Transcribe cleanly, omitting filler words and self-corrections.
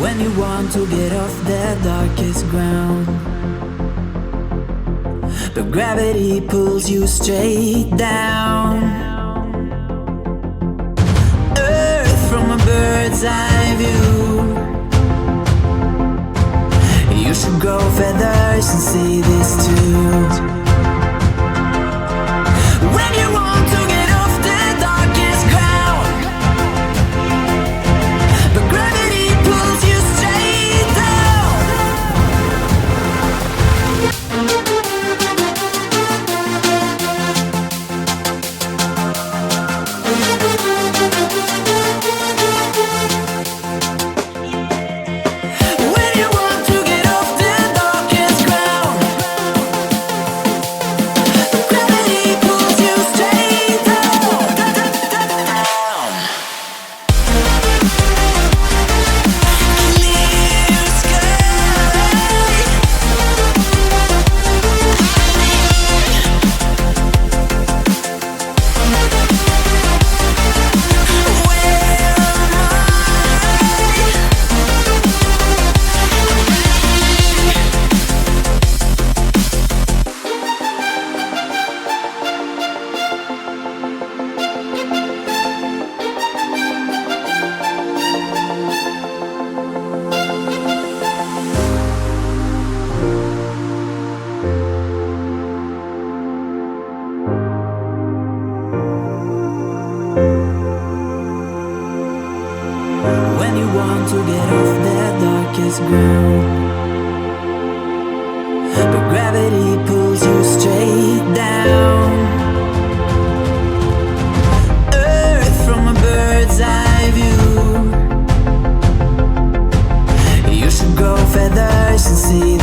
When you want to get off the darkest ground, but gravity pulls you straight down. Earth from a bird's eye view. You should grow feathers and see this too. When you want to get off the darkest ground, but gravity pulls you straight down. When you want to get off the darkest ground, but gravity pulls you straight down. Clear sky. When you want to get off the darkest ground, but gravity pulls you straight down. Earth from a bird's eye view. You should grow feathers and see